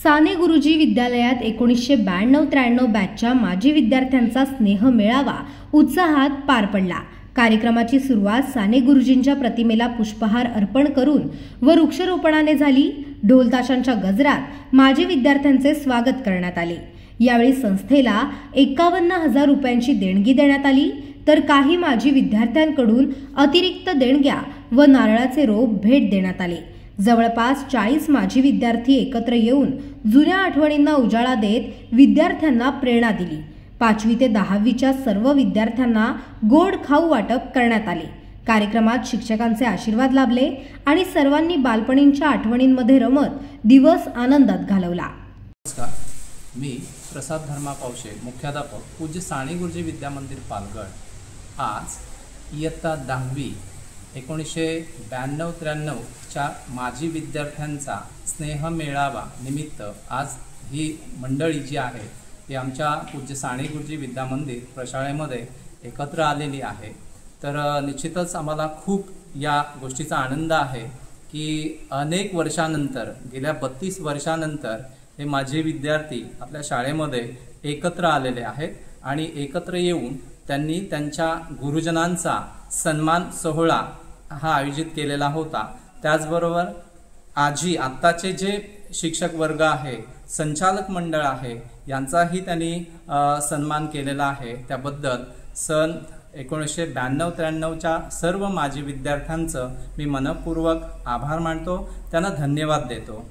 साने गुरुजी विद्यालयात 1992-93 बॅचच्या माजी विद्यार्थ्यांचा स्नेह मेळावा उत्साहात पार पडला। कार्यक्रमाची सुरुवात साने गुरुजींच्या प्रतिमेला पुष्पहार अर्पण करून व वृक्षारोपणाने झाली। ढोल ताशांच्या गजरात माजी विद्यार्थ्यांचे स्वागत करण्यात आले। यावेळी संस्थेला 51,000 रुपयांची देणगी देण्यात आली, तर काही माजी विद्यार्थ्यांकडून अतिरिक्त देणग्या व नारळाचे रोप भेट देण्यात आले। जवळपास 40 माजी विद्यार्थी एकत्र येऊन जुन्या आठवणींना उजाळा देत विद्यार्थ्यांना प्रेरणा दिली। 5वी ते 10वीच्या सर्व विद्यार्थ्यांना गोड खाऊ वाटप करण्यात आले। कार्यक्रमात शिक्षकांचे आशीर्वाद लाभले आणि सर्वांनी बालपणींच्या आठवणींमध्ये रमत दिवस आनंदात घालवला। नमस्कार, मी प्रसाद धर्मा पावशे, मुख्याध्यापक पूज्य साने गुरुजी विद्या मंदिर पालगड। आज इयत्ता 10वी 1992-93 च्या माजी विद्यार्थ्यांचा स्नेह मेळावा निमित्त आज ही मंडळी जी आहे ती आमच्या पूज्य साने गुरुजी विद्या मंदिर प्रशाळेमध्ये एकत्र आलेली आहे। तर निश्चितच आम्हाला खूप या गोष्टीचा आनंद आहे की अनेक वर्षानंतर, गेल्या 32 वर्षानंतर हे माझे विद्यार्थी आपल्या शाळेमध्ये एकत्र आलेले आहेत आणि एकत्र येऊन त्यांनी त्यांच्या गुरुजनांचा सन्मान सोहळा हा आयोजित केलेला होता। त्याचबरोबर आत्ताचे जे शिक्षक वर्ग आहे, संचालक मंडळ आहे, यांचाही त्यांनी सन्मान केलेला आहे। त्याबद्दल सन 1992-93च्या सर्व माजी विद्यार्थ्यांचं मी मनपूर्वक आभार मानतो, त्यांना धन्यवाद देतो।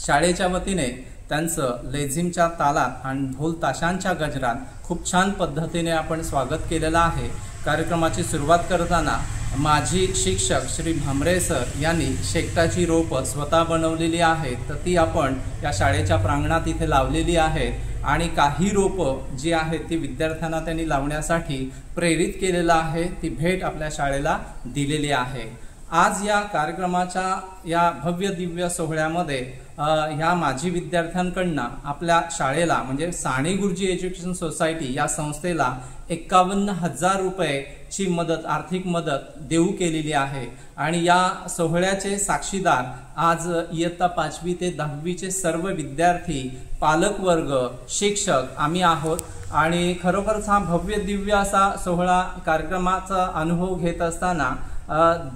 शाळेच्या वतीने त्यांचं लेझिमच्या तालात आणि ढोल ताशांच्या गजरात खूप छान पद्धतीने आपण स्वागत केलेलं आहे। कार्यक्रमाची सुरुवात करताना माजी शिक्षक श्री भामरे सर यांनी शेकटाची रोपं स्वतः बनवलेली आहेत, तर ती आपण या शाळेच्या प्रांगणात इथे लावलेली आहेत आणि काही रोपं जी आहेत ती विद्यार्थ्यांना त्यांनी लावण्यासाठी प्रेरित केलेलं आहे। ती भेट आपल्या शाळेला दिलेली आहे। आज या कार्यक्रमाच्या या भव्य दिव्य सोहळ्यामध्ये ह्या माजी विद्यार्थ्यांकडनं आपल्या शाळेला म्हणजे साने गुरुजी एज्युकेशन सोसायटी या संस्थेला 51,000 रुपयाची मदत, आर्थिक मदत देऊ केलेली आहे। आणि या सोहळ्याचे साक्षीदार आज इयत्ता 5वी ते 10वीचे सर्व विद्यार्थी, पालकवर्ग, शिक्षक आम्ही आहोत। आणि खरोखरच हा भव्य दिव्य असा सोहळा कार्यक्रमाचा अनुभव घेत असताना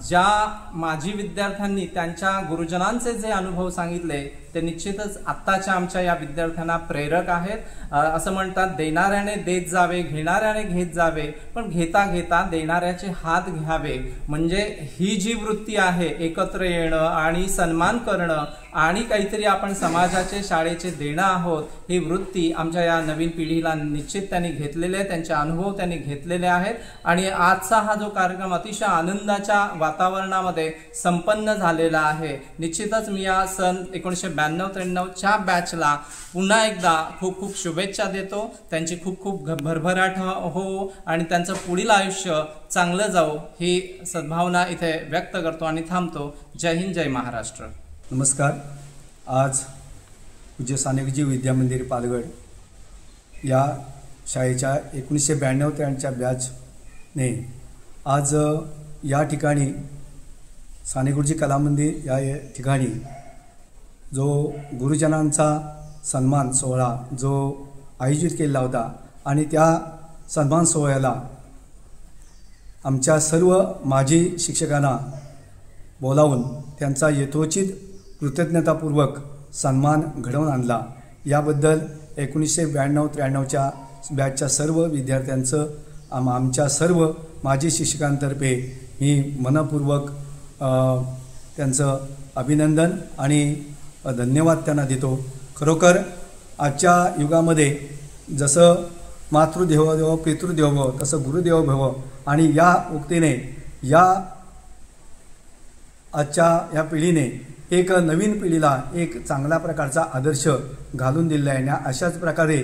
ज्या माजी विद्यार्थ्यांनी त्यांच्या गुरुजनांचे जे अनुभव सांगितले ते निश्चितच आत्ताच्या आमच्या या विद्यार्थ्यांना प्रेरक आहेत। असं म्हणतात, देणाऱ्याने देत जावे, घेणाऱ्याने घेत जावे, पण घेता घेता देणाऱ्याचे हात घ्यावे। म्हणजे ही जी वृत्ती आहे, एकत्र येणं आणि सन्मान करणं आणि काहीतरी आपण समाजाचे, शाळेचे देणं आहोत, ही वृत्ती आमच्या या नवीन पिढीला निश्चित त्यांनी घेतलेले आहे, त्यांचे अनुभव त्यांनी घेतलेले आहेत। आणि आजचा हा जो कार्यक्रम अतिशय आनंदाच्या वातावरणामध्ये संपन्न झालेला आहे। निश्चितच मी या सन 1992-93च्या बॅचला पुन्हा एकदा खूप खूप शुभेच्छा देतो। त्यांची खूप खूप भरभराट हो आणि त्यांचं पुढील आयुष्य चांगलं जावो ही सद्भावना इथे व्यक्त करतो आणि थांबतो। जय हिंद, जय महाराष्ट्र। नमस्कार। आज पूज्य साने गुरुजी विद्या मंदिर पालगड या शाळेच्या 1992-93च्या बॅचने आज या ठिकाणी साने गुरुजी कला मंदिर या ठिकाणी जो गुरुजनांचा सन्मान सोहळा जो आयोजित केला होता आणि त्या सन्मान सोहळ्याला आमच्या सर्व माजी शिक्षकांना बोलावून त्यांचा यथोचित कृतज्ञतापूर्वक सन्मान घडवून आणला। याबद्दल 1992-93च्या बॅचच्या सर्व विद्यार्थ्यांचं आमच्या सर्व माजी शिक्षकांतर्फे मी मनपूर्वक त्यांचं अभिनंदन आणि धन्यवाद त्यांना देतो। खरोखर आजच्या युगामध्ये जसं मातृदेवो देवो पितृदेवो भव तसं गुरुदेवो भव आणि या उक्तीने या आजच्या या पिढीने एक नवीन पिढीला एक चांगल्या प्रकारचा आदर्श घालून दिलेला आहे। अशाच प्रकारे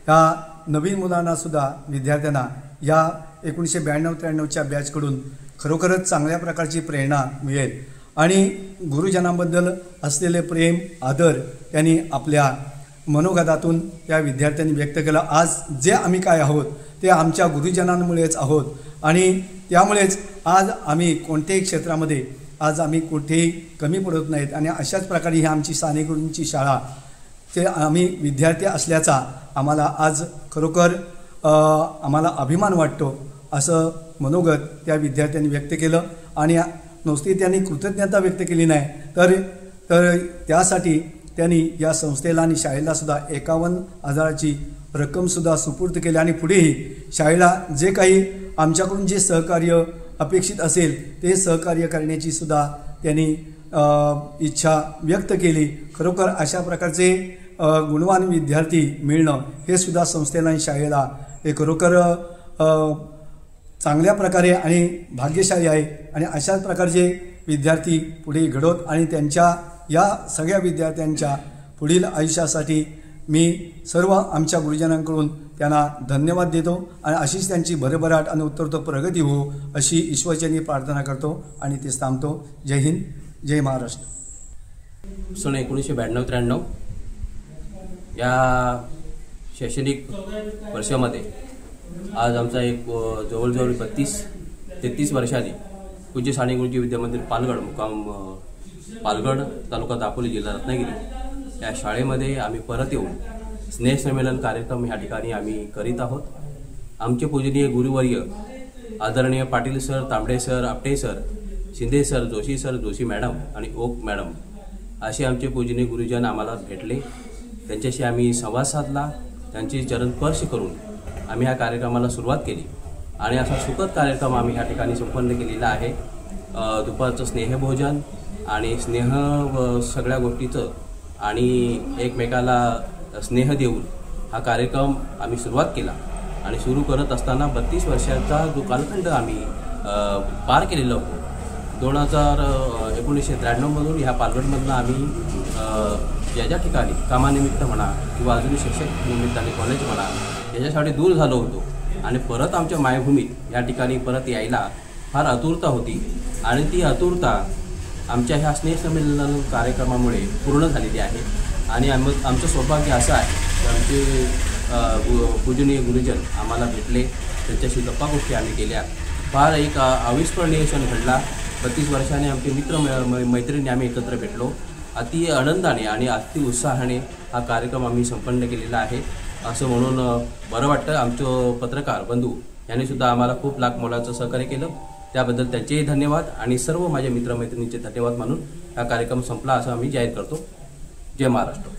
या नवीन मुलांनासुद्धा, विद्यार्थ्यांना या 1992-93च्या बॅचकडून खरोखरच चांगल्या प्रकारची प्रेरणा मिळेल आणि गुरुजनांबद्दल असलेले प्रेम, आदर त्यांनी आपल्या मनोगतातून या विद्यार्थ्यांनी व्यक्त केलं। आज जे आम्ही काय आहोत ते आमच्या गुरुजनांमुळेच आहोत आणि त्यामुळेच आज आम्ही कोणत्याही क्षेत्रामध्ये आज आम्ही कुठेही कमी पडत नाहीत आणि अशाच प्रकारे ही आमची साने गुरुजींची शाळा ते आम्ही विद्यार्थी असल्याचा आम्हाला आज खरोखर आम्हाला अभिमान वाटतो असं मनोगत त्या विद्यार्थ्यांनी व्यक्त केलं. आणि नुसती त्यांनी कृतज्ञता व्यक्त केली नाही तर त्यासाठी त्यांनी या संस्थेला आणि शाळेला सुद्धा 51,000ची रक्कमसुद्धा सुपूर्द केली. आणि पुढेही शाळेला जे काही आमच्याकडून जे सहकार्य अपेक्षित असेल ते सहकार्य करण्याची सुद्धा त्यांनी इच्छा व्यक्त केली. खरोखर अशा प्रकारचे गुणवान विद्यार्थी मिळणं हे सुद्धा संस्थेला आणि शाळेला हे खरोखर चांगल्या प्रकारे आणि भाग्यशाली आहे. आणि अशाच प्रकारचे विद्यार्थी पुढे घडवत आणि त्यांच्या या सगळ्या विद्यार्थ्यांच्या पुढील आयुष्यासाठी मी सर्व आमच्या गुरुजनांकडून त्यांना धन्यवाद देतो. आणि अशीच त्यांची भरभराट आणि उत्तरोत्तर प्रगती हो अशी ईश्वरचरणी प्रार्थना करतो आणि ते थांबतो. जय हिंद, जय महाराष्ट्र. सन 1992-93 या शैक्षणिक वर्षामध्ये आज आमचा एक जवळजवळ 32-33 वर्षांनी पूज्य साने गुरुजी विद्यामंदिर पालगड मुक्काम पालगड तालुका दापोली जिल्हा रत्नागिरी या शाळेमध्ये आम्ही परत येऊन स्नेहसंमेलन कार्यक्रम ह्या ठिकाणी आम्ही करीत आहोत. आमचे पूजनीय गुरुवर्य आदरणीय पाटील सर, तांबडे sir, Apte sir, Shinde sir, Joshi sir, Joshi madam आणि ओक मॅडम असे आमचे पूजनीय गुरुजन आम्हाला भेटले. त्यांच्याशी आम्ही संवाद साधला. त्यांची चरणस्पर्श करून आम्ही ह्या कार्यक्रमाला सुरुवात केली आणि असा सुखद कार्यक्रम आम्ही ह्या ठिकाणी संपन्न केलेला आहे. दुपारचं स्नेहभोजन आणि स्नेह सगळ्या गोष्टीचं आणि एकमेकाला स्नेह देऊन हा कार्यक्रम आम्ही सुरुवात केला. आणि सुरू करत असताना 32 वर्षाचा जो कालखंड आम्ही पार केलेला होतो. 1993मधून ह्या पालगडमधनं आम्ही ज्या ठिकाणी कामानिमित्त म्हणा किंवा अजूनही शिक्षक निमित्ताने कॉलेज म्हणा याच्यासाठी दूर झालो होतो आणि परत आमच्या मायभूमीत या ठिकाणी परत यायला फार आतुरता होती. आणि ती आतुरता आमच्या ह्या स्नेहसंमेलन कार्यक्रमामुळे पूर्ण झालेली आहे. आणि आमचं सौभाग्य असं आहे की आमचे पूजनीय गुरुजन आम्हाला भेटले. त्यांच्याशी गप्पा गोष्टी आम्ही केल्या. फार एक अविस्मरणीय क्षण घडला. 32 वर्षांनी आमचे मित्र मैत्रिणी आम्ही एकत्र भेटलो. अति आनंदाने आणि अति उत्साहाने हा कार्यक्रम आम्ही संपन्न केलेला आहे असं म्हणून बरं वाटतं. आमचं पत्रकार बंधू यांनी सुद्धा आम्हाला खूप लाख मोलाचं सहकार्य केलं. त्याबद्दल त्यांचेही धन्यवाद आणि सर्व माझ्या मित्रमैत्रिणींचे धन्यवाद मानून हा कार्यक्रम संपला असं आम्ही जाहीर करतो. जय महाराष्ट्र.